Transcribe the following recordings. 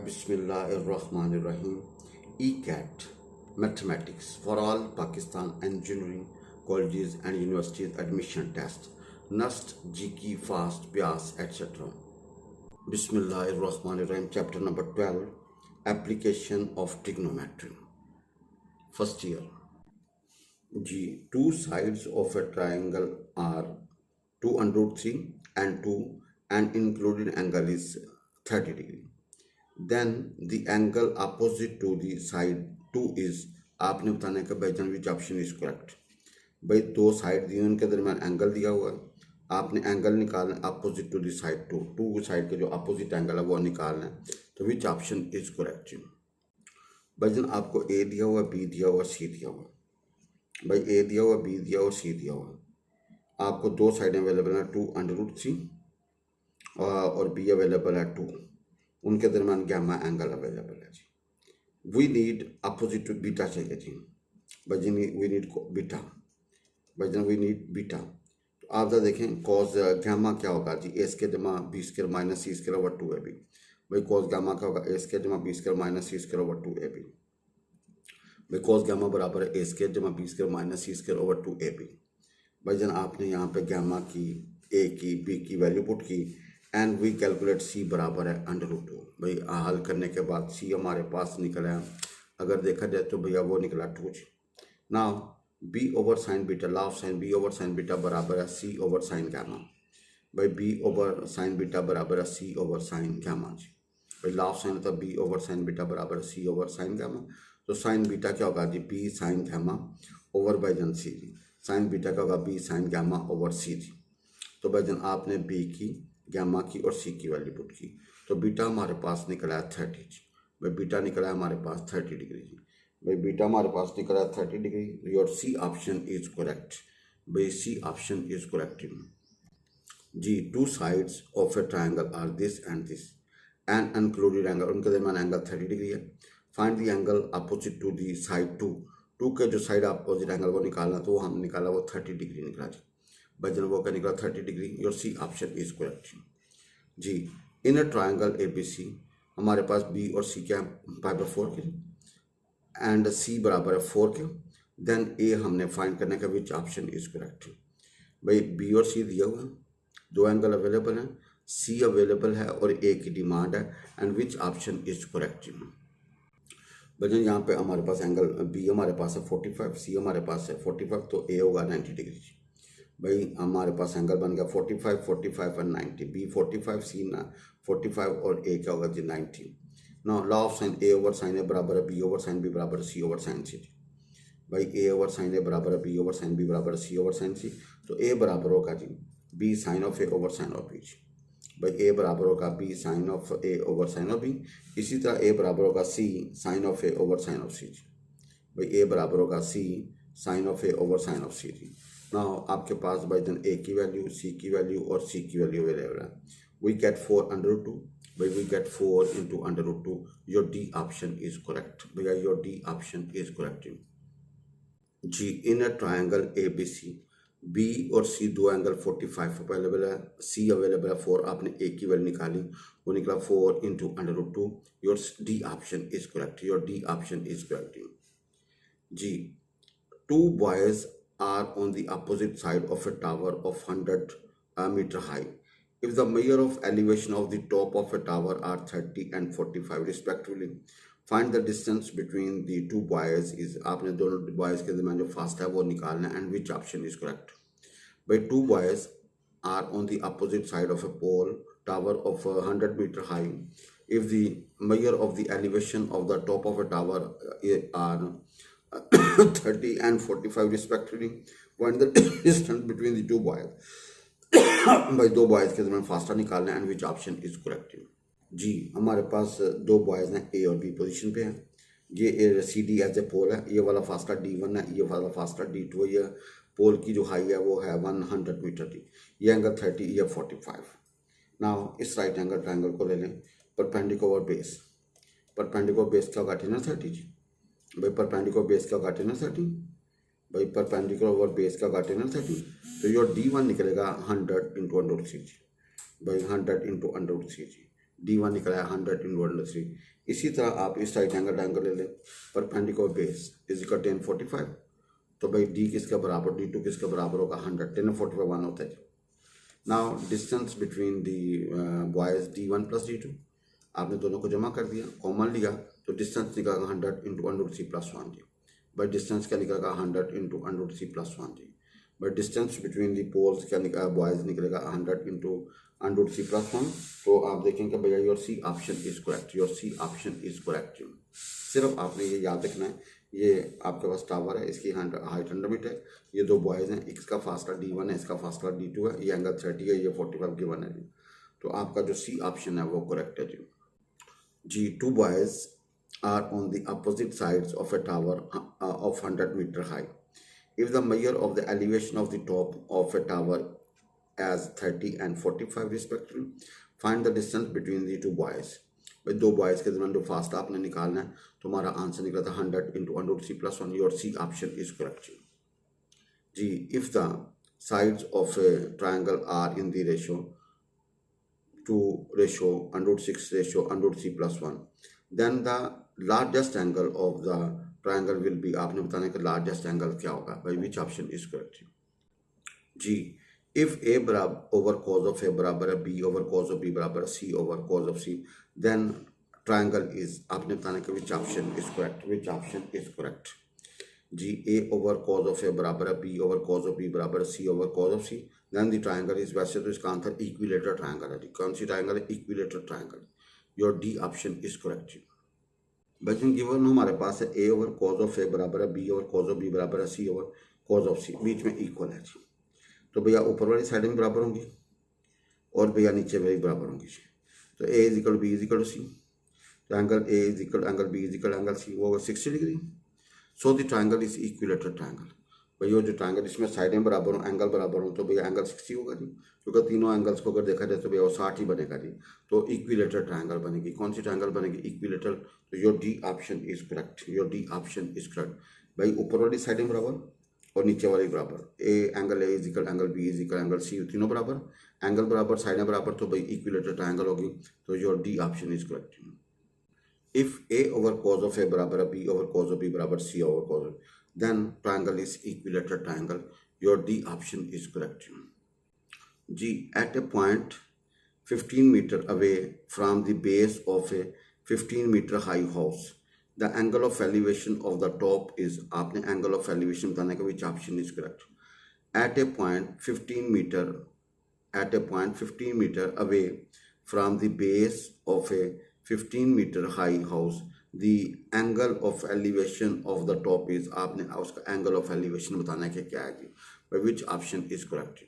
Bismillahirrahmanirrahim. ECAT Mathematics for all Pakistan Engineering Colleges and Universities Admission Test NUST, GK, FAST, PIAS, etc. Bismillahirrahmanirrahim. Chapter number 12, Application of Trigonometry. First year. G. Two sides of a triangle are 2 under root 3 and 2 and included angle is 30 degree. Then the angle opposite to the side 2 is, आपने बताना है कि भाईजान विच option is correct. भाई दो side दी उनके दरमियान angle दिया हुआ है, आपने एंगल निकालना है opposite to the side 2, two side के जो अपोजिट एंगल है वो निकालना है, तो विच ऑप्शन इज करेक्ट। भाईजान आपको ए दिया हुआ, बी दिया हुआ, सी दिया हुआ। भाई ए दिया हुआ, बी दिया हुआ, सी दिया हुआ। आपको दो साइडें अवेलेबल हैं 2 अंडर रूट 3 और बी अवेलेबल है 2, उनके दरमियान गैमा एंगल अवेलेबल है जी। We need opposite to beta चाहिए जी। भाई वी नीड बीटा, भाई वी नीड बीटा। तो आप जरा देखें कॉज गैमा क्या होगा जी, ए स्क्वायर जमा B square minus C square over 2 A B. भाई कॉज गैमा क्या होगा, ए स्क्वायर जमा B square minus C square over 2 A B. भाई कॉज गैमा बराबर है ए स्क्वायर जमा B square minus C square over 2 A B. भाई आपने यहाँ पे गैमा की, ए की, बी की वैल्यू पुट की एंड वी कैलकुलेट सी बराबर है अंडर रूट 2। भाई हल करने के बाद सी हमारे पास निकला है, अगर देखा जाए तो भैया वो निकला 2। Now B over sine beta, law of sine B over sine beta बराबर है सी ओवर साइन गैमा। भाई बी ओवर साइन बीटा बराबर है सी ओवर साइन गैमा जी। भाई लॉ ऑफ साइन होता है बी ओवर साइन बीटा बराबर है सी ओवर साइन गैमा। तो साइन बीटा क्या होगा जी, बी साइन गैमा ओवर भाईजान सी जी। साइन बीटा का होगा बी साइन गैमा ओवर सी जी। तो भाईजान आपने बी की, गैमा की और सी की वैल्यू पुट की, तो बीटा हमारे पास निकला है 30 जी। भाई बीटा निकला है हमारे पास 30 डिग्री जी। भाई बीटा हमारे पास निकला है 30 degree. Your C option is correct. भाई सी ऑप्शन इज करेक्ट जी। Two sides of a triangle are this and this and included angle, उनके दरमियान एंगल 30 डिग्री है। Find the angle opposite to the side 2, 2 के जो side opposite angle वो निकालना, तो वो हम निकाला वो 30 डिग्री निकला जी। भाई वो क्या निकला 30 degree. Your C option is correct जी। In a triangle A B C, हमारे पास बी और सी क्या है, पाई बाय 4 के, एंड सी बराबर है 4 के। देन ए हमने फाइंड करने का विच ऑप्शन इज करेक्ट। भाई बी और सी दिया हुआ, दो एंगल अवेलेबल हैं, सी अवेलेबल है और ए की डिमांड है, and which option is correct. भाई यहाँ पे हमारे पास एंगल बी हमारे पास है 45, सी हमारे पास है 45, तो ए होगा 90 डिग्री। भाई हमारे पास एंगल बन गया 45, 45 एंड 90, बी 45, सी 45 और ए क्या होगा जी 90। Know law of sine A over sine A बराबर है बी ओवर साइन बी बराबर सी ओवर साइन सी। भाई ए ओवर साइन ए बराबर है बी ओवर साइन बी बराबर सी ओवर साइन सी, तो ए बराबर होगा जी B sine of A over sine of B. भाई ए बराबर होगा B sine of A over sine of B. इसी तरह ए बराबर होगा C sine of A over sine of C. भाई ए बराबर होगा C sine of A over sine of C जी। नाउ आपके पास भाई ए की वैल्यू, सी की वैल्यू और सी की वैल्यू अवेलेबल है। We get 4 under root 2। भाई we get 4 into under root 2। Your D option is correct. भैया your D option is correct जी। In a triangle A B C, B और C दो angle 45 available है, सी available है 4, आपने ए की वैल्यू निकाली, वो निकला 4 into under root 2। Your D option is correct. Your D option is correct जी। Two boys are on the opposite side of a tower of 100 meter high. If the measure of elevation of the top of a tower are 30 and 45 respectively, find the distance between the two boys is, आपने दोनों boys के दरमियान जो fast है वो निकालना है, and which option is correct. By two boys are on the opposite side of a pole tower of 100 meter high. If the measure of the elevation of the top of a tower are 30 and 45 respectively, find the distance between the two boys. भाई दो boys के दरमियान फास्टा निकालना है, and which option is correct जी। हमारे पास दो बॉयज हैं, ए और बी पोजीशन पे हैं। ये सी डी एज ए पोल है, ये वाला फास्टा D1 है, ये वाला फास्टा D2 है। ये पोल की जो हाई है वो है 100 मीटर की, ये एंगल 30, ये 45। नाउ इस राइट एंगल ट्राइंगल को ले लें, परपेंडिकुलर बेस, परपेंडिकुलर बेस क्या होगा 30 जी। भाई परपेंडिकुलर बेस का काटे ना 30, भाई परपेंडिकुलर ओवर बेस का काटे ना 30, तो योर D1 निकलेगा 100 इंटू अंडर रूट 3 जी। भाई 100 इंटू अंडर रूट 3 जी। D1 निकला है 100 × √3। इसी तरह आप इस राइट एंगल ट्रायंगल ले लें, परपेंडिकुलर बेस इज इक्वल 1045, तो भाई D किसके बराबर, D2 किसके बराबर होगा 100, 1045 1 होता है। नाउ डिस्टेंस बिटवीन दी बॉयज़ D1 + D2, आपने दोनों को जमा कर दिया, कॉमन लिया, तो डिस्टेंस निकलेगा 100 × √3 + 1 जी। भाई डिस्टेंस क्या निकलेगा 100 × √3 + 1 जी। But distance between the poles क्या निकला, बॉयज़ निकलेगा 100 × √3 + 1। तो आप देखेंगे भैया your C option is correct, your C option is correct. सिर्फ आपने ये याद रखना है, ये आपके पास टावर है, इसकी हाइट 100 मीटर है, ये दो बॉयज़ हैं, इसका फासला D1 है, इसका फासला D2 है, ये एंगल 30 है, ये 45 गिवन है जी। तो आपका जो सी ऑप्शन है वो करेक्ट है जी। जी, two boys are on the opposite sides of a tower of 100 meter high. If the measure of the elevation of the top of a tower as 30 and 45 respectively, find the distance between the two boys. भाई दो boys के दरमियान जो फासला आपने निकालना है, तो हमारा आंसर निकला था 100 × √3 + 1। Your C option is correct जी। If the sides of a triangle are in the ratio 2 ratio √6 ratio √3 + 1, then the largest angle of the triangle will be, आपने बताना है कि largest angle क्या होगा भाई, which option is correct ji. if a बराबर over cos of a बराबर है b over cos of b बराबर है c over cos of c, then triangle is, आपने बताना है कि which option is correct, which option is correct ji. a over cos of a बराबर है b over cos of b बराबर है c over cos of c, then the triangle is, वैसे तो इसका आंसर इक्विलेटर ट्राइंगल है जी। कौन सी ट्राइंगल है, equilateral triangle. Your D option is correct जी। बच्चों गिवन हमारे पास है a over cos of a बराबर है b over cos of b बराबर है c over cos of c, बीच में इक्वल है जी। तो भैया ऊपर वाली साइड में बराबर होंगी और भैया नीचे वाली बराबर होंगी जी। तो a is equal b is equal to c, तो angle a is equal angle b is equal angle c, वो होगा 60 degree. So the triangle is equilateral triangle. भैया जो ट्राइंगल इसमें साइडें बराबर हो, एंगल बराबर हो, तो भैया एंगल 60 होगा जी, क्योंकि तीनों एंगल्स को अगर देखा जाए तो भैया वो 60 ही बनेगा जी। तो इक्विलेटर ट्राइंगल बनेगी। कौन सी ट्राइंगल बनेगी, इक्विलेटर। तो your D option is correct, your D option is correct. भाई ऊपर वाली साइडें बराबर और नीचे वाली बराबर, angle A is equal angle B is equal angle C, तीनों बराबर, एंगल बराबर, साइडें बराबर, तो भाई इक्विलेटर ट्राइंगल होगी। तो your D option is correct. If a over cos of a बराबर है b over cos of b बराबर c over cos of, then triangle is equilateral triangle. Your D option is correct. G, at a point 15 meter away from the base of a 15 meter high house, the angle of elevation of the top is, आपने angle of elevation बताना है कि which option is correct. At a point 15 meter, at a point 15 meter away from the base of a 15 meter high house, the angle of elevation of the top is, आपने उसका angle of elevation बताना है कि क्या है जी। by which option is correct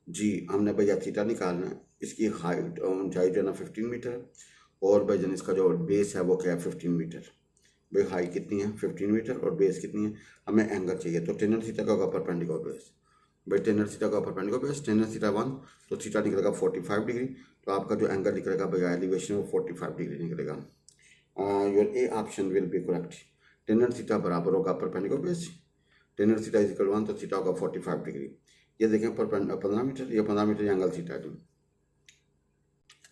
जी। हमने भैया theta निकालना है, इसकी हाइट ऊंचाई जो है ना 15 मीटर, और भाई जन इसका जो बेस है वो क्या है 15 मीटर। भाई हाइट कितनी है 15 मीटर और बेस कितनी है, हमें एंगल चाहिए। तो टेन थीटा का होगा परपेंडिकुलर बेस, भाई टेन थीटा का परपेंडिकुलर बेस, टेन थीटा 1, तो थीटा निकलेगा 45 डिग्री। तो आपका जो एंगल निकलेगा भैया एलिवेशन वो 45 डिग्री निकलेगा। Your A option will be correct. Tan theta बराबर होगा perpendicular base, tan theta is equal 1, तो थीटा होगा 45 डिग्री। ये देखें 15 मीटर, ये 15 मीटर एंगल थीटा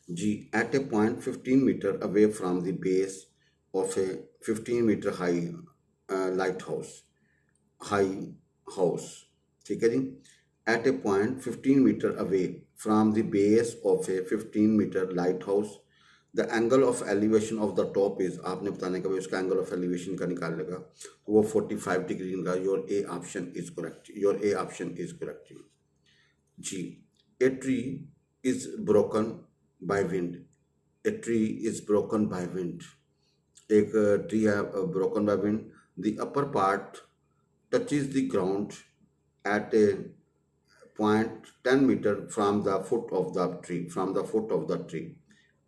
जी। At a point 15 metre away from the base of a 15 metre high lighthouse, ठीक है जी। At a point 15 metre away from the base of a 15 metre lighthouse, the angle of elevation of the top is, आपने बताने का भाई उसका angle of elevation का निकाल लेगा, तो वो 45 डिग्री का। Your A option is correct, your A option is correct जी। A tree is broken by wind, a tree is broken by wind, एक ट्री है broken by wind, the upper part touches the ground at a point 10 metre from the foot of the tree, from the foot of the tree,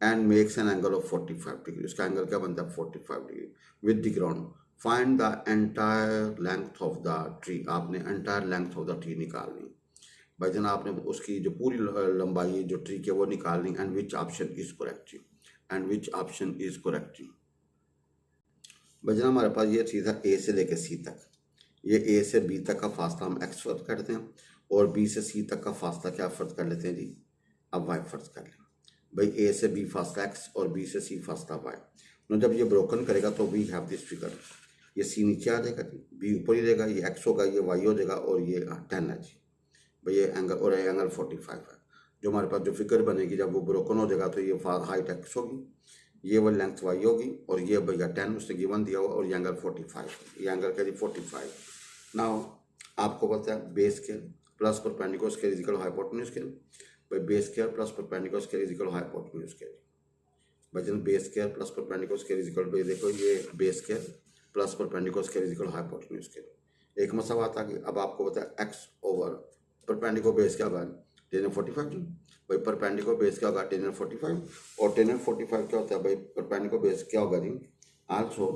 and makes an angle of 45 degree. उसका angle क्या बनता है 45 degree with the ground. Find the entire length of the tree. आपने entire length of the tree निकालनी भाई जना, आपने उसकी जो पूरी लंबाई जो ट्री की वो निकालनी। and which option is correct, and which option is correct भाई जना। हमारे पास ये चीज़ है A से लेकर C तक, ये A से B तक का फासला हम x फर्ज करते हैं और B से C तक का फासला क्या फर्ज कर लेते हैं जी, अब y फर्ज कर लें। भाई ए से बी फासला एक्स और बी से सी फासला वाई। तो जब ये ब्रोकन करेगा तो वी हैव दिस फिगर, ये सी नीचे आ जाएगा जी, बी ऊपर ही रहेगा, ये एक्स होगा, ये वाई हो जाएगा और ये 10 है जी भाई, ये एंगल और ये एंगल 45 है। जो हमारे पास जो फिगर बनेगी जब वो ब्रोकन हो जाएगा तो ये हाइट एक्स होगी, ये वो लेंथ वाई होगी और ये भैया 10 उसने गिवन दिया हुआ और ये एंगल 45, ये एंगल क्या जी 45। नाउ आपको पता है base scale plus perpendicular scale is equal hypotenuse scale, भाई base scale plus perpendicular scale is equal hypotenuse scale. भाई जन base scale plus perpendicular scale is equal, भाई देखो ये base scale plus perpendicular scale is equal hypotenuse scale. एक मसला आता है अब आपको पता है एक्स ओवर परपेंडिकुलर बेस क्या होगा 1045 जी, भाई परपेंडिकुलर बेस क्या होगा 1045 और 1045 क्या होता है भाई परपेंडिकुलर बेस क्या होगा जी आल्सो,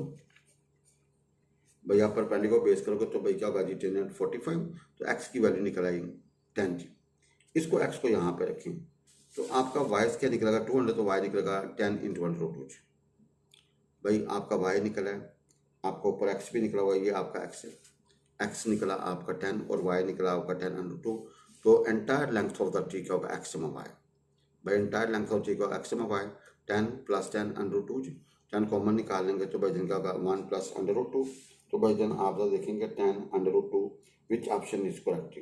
भाई आप परपेंडिकुलर बेस करोगे तो भाई क्या होगा जी 1045, तो एक्स की वैल्यू निकल आएगी 10 जी। इसको एक्स को यहाँ पे रखें तो आपका वाई क्या निकलेगा 200, तो वाई निकलेगा 10 इंटू 1/2 जी। भाई आपका वाई निकला है, आपका ऊपर एक्स भी निकला हुआ है, ये आपका एक्स है, एक्स निकला आपका 10 और वाई निकला आपका 10/2, तो entire length of the tree क्या होगा एक्स वाई। भाई एंटायर लेंथ ऑफ ट्री का एक्स वाई 10 + 10/2 जी, 10 कॉमन निकालेंगे तो भाई जन क्या होगा 1 + √2, तो भाई जन आप जब देखेंगे 10/2 विच ऑप्शन इज करेक्ट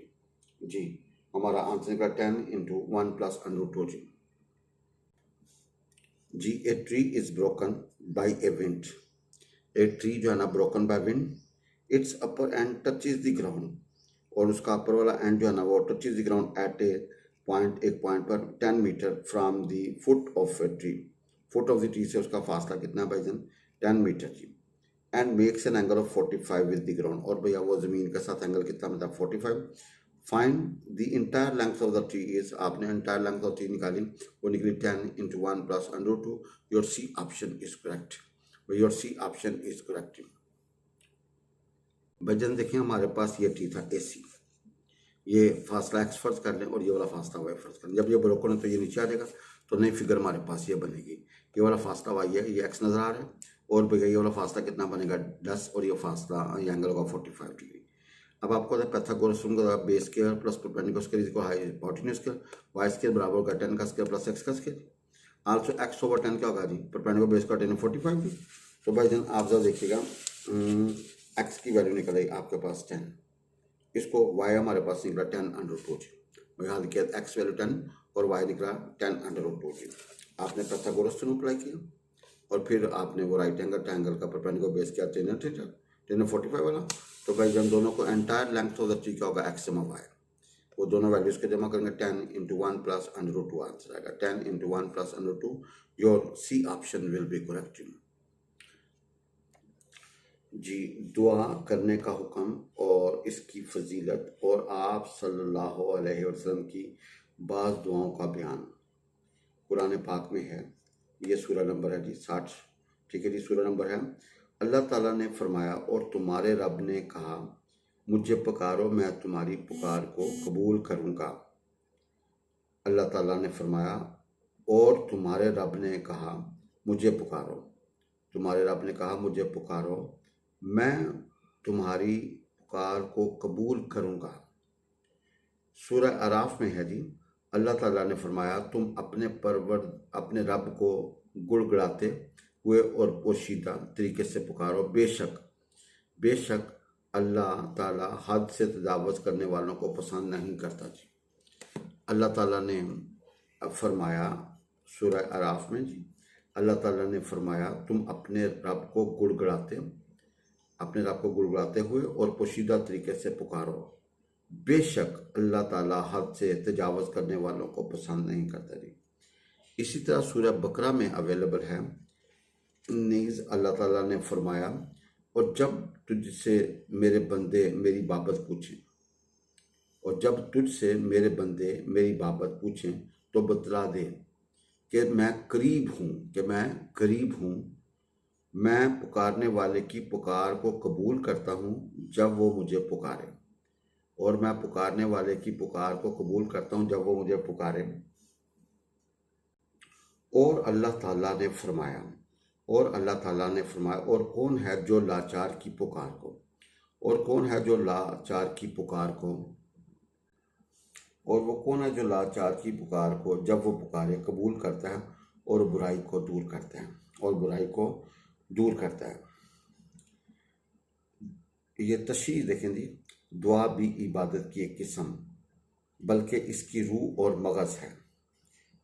जी, हमारा आंसर निकला 10 इंटू 1 + √2 जी। A tree is broken by a wind, a tree जो है ना broken by wind, its upper end touches the ground, और उसका अपर वाला एंड जो है ना वो टचेज द ग्राउंड एट एक पॉइंट पर 10 metre from the foot of a tree, foot of the tree से उसका फासला कितना है भाई जन 10 मीटर जी, and makes an angle of 45 with the ground, और भैया वो जमीन के साथ एंगल कितना मतलब 45। Find the entire length of the tree is, आपने इंटायर लेंथ ऑफ ट्री निकाली, वो निकली 10 into 1 + √2, your C option is correct, your C option is correct. भजन देखें हमारे पास ये ट्री था ए सी, ये फासला एक्स फर्ज कर लें और ये वाला फासला वाई फर्ज कर लें, जब ये ब्रोकन है तो ये नीचे आ जाएगा, तो नई फिगर हमारे पास ये बनेगी, ये वाला फासला वाई है, ये एक्स नजर आ रहा है, और भैया ये वाला फासला कितना बनेगा 10 और ये फासला ये एंगल होगा 45 डिग्री। अब आपको पाइथागोरस का base square plus perpendicular square is equal hypotenuse square, Y square बराबर होगा 10 का स्क्वायर प्लस एक्स का स्क्वायर, आल्सो एक्स ओवर 10 क्या होगा जी परपेंडिकुलर बेस का 10/45 जी। तो भाई जन आप जब देखिएगा एक्स की वैल्यू निकल आई आपके पास 10, इसको वाई हमारे पास निकला 10/2 जी, यहाँ देखिए एक्स वैल्यू 10 और वाई निकला 10/2 जी। आपने पाइथागोरस थ्योरम अप्लाई किया और फिर आपने वो राइट एंगल ट्रायंगल का परपेंडिकुलर बेस किया 10/45 वाला, तो भाई जन दोनों को entire length of the tree क्या होगा एक्स वाई, वो दोनों वैल्यूज के जमा करेंगे 10 इंटू 1 + √2 आंसर आएगा 10 into 1 + √2, your C option will be correct जी। दुआ करने का हुक्म और इसकी फजीलत और आप सल्लल्लाहु अलैहि वसल्लम की बाज़ दुआओं का बयान कुरान पाक में है, ये सूरा नंबर है जी 60, ठीक है जी, सूरा नंबर है। अल्लाह ताला ने फरमाया और तुम्हारे रब ने कहा मुझे पुकारो मैं तुम्हारी पुकार को कबूल करूँगा। अल्लाह ताला ने फरमाया और तुम्हारे रब ने कहा मुझे पुकारो, तुम्हारे रब ने कहा मुझे पुकारो मैं तुम्हारी पुकार को कबूल करूँगा। सूरह अराफ में है जी, अल्लाह ताला ने फरमाया तुम अपने रब को गुड़गुड़ाते हुए और पोशीदा तरीके से पुकारो, बेशक अल्लाह ताला हद से तजावज़ करने वालों को पसंद नहीं करता जी। अल्लाह ताला ने फरमाया सूरह अराफ में जी, अल्लाह ताला ने फरमाया तुम अपने रब को गुड़गुड़ाते हुए और पोशीदा तरीके से पुकारो, बेशक अल्लाह ताला हद से तजावज़ करने वालों को पसंद नहीं करता जी। इसी तरह सूरह बकरा में अवेलेबल है, नीज़ अल्लाह ताला ने फरमाया और जब तुझसे मेरे बंदे मेरी बाबत पूछें तो बतला दे कि मैं करीब हूँ, मैं पुकारने वाले की पुकार को कबूल करता हूँ जब वो मुझे पुकारे, और मैं पुकारने वाले की पुकार को कबूल करता हूँ जब वो मुझे पुकारे। और अल्लाह ताला ने फरमाया और कौन है जो लाचार की पुकार को और वो कौन है जो लाचार की पुकार को जब वो पुकारे कबूल करता है और बुराई को दूर करता है, और बुराई को दूर करता है। ये तशरीह देखें जी, दुआ भी इबादत की एक किस्म बल्कि इसकी रूह और मगज़ है।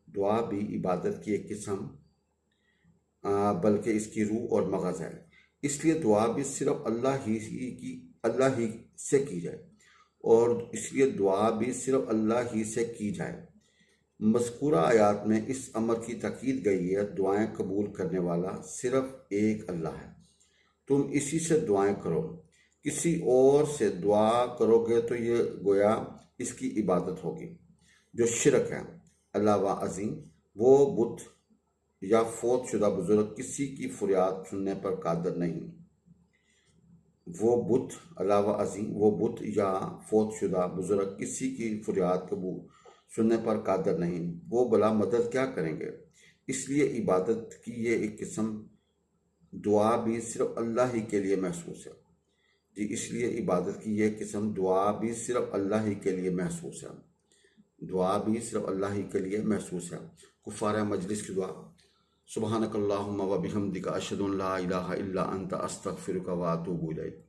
दुआ भी इबादत की एक किस्म बल्कि इसकी रूह और मगज़ है। इसलिए दुआ भी सिर्फ अल्लाह ही से की जाए, और इसलिए दुआ भी सिर्फ अल्लाह ही से की जाए। मज़कूरा आयात में इस अमर की ताकीद गई है, दुआएं कबूल करने वाला सिर्फ एक अल्लाह है, तुम इसी से दुआएं करो। किसी और से दुआ करोगे तो ये गोया इसकी इबादत होगी, जो शिरक है। अलावा अजीम, वो बुत या फौत शुदा बुजुर्ग किसी की फरियाद सुनने पर कादर नहीं। वो बुत अलावा अजीम, वो बुत या फौत शुदा बुजुर्ग किसी की फरियाद कबूल सुनने पर कादर नहीं, वो भला मदद क्या करेंगे। इसलिए इबादत की ये एक किस्म दुआ भी सिर्फ अल्लाह ही के लिए महसूस है जी। इसलिए इबादत की ये किस्म दुआ भी सिर्फ अल्लाह ही के लिए महसूस है। दुआ भी सिर्फ अल्लाह ही के लिए महसूस है। कुफ़ार मजलिस की दुआ, सुब्हानकल्लाहुम्मा व बिहम्दिका अशहदु अन ला इलाहा इल्ला अंता अस्तगफिरुका व अतूबु इलैक।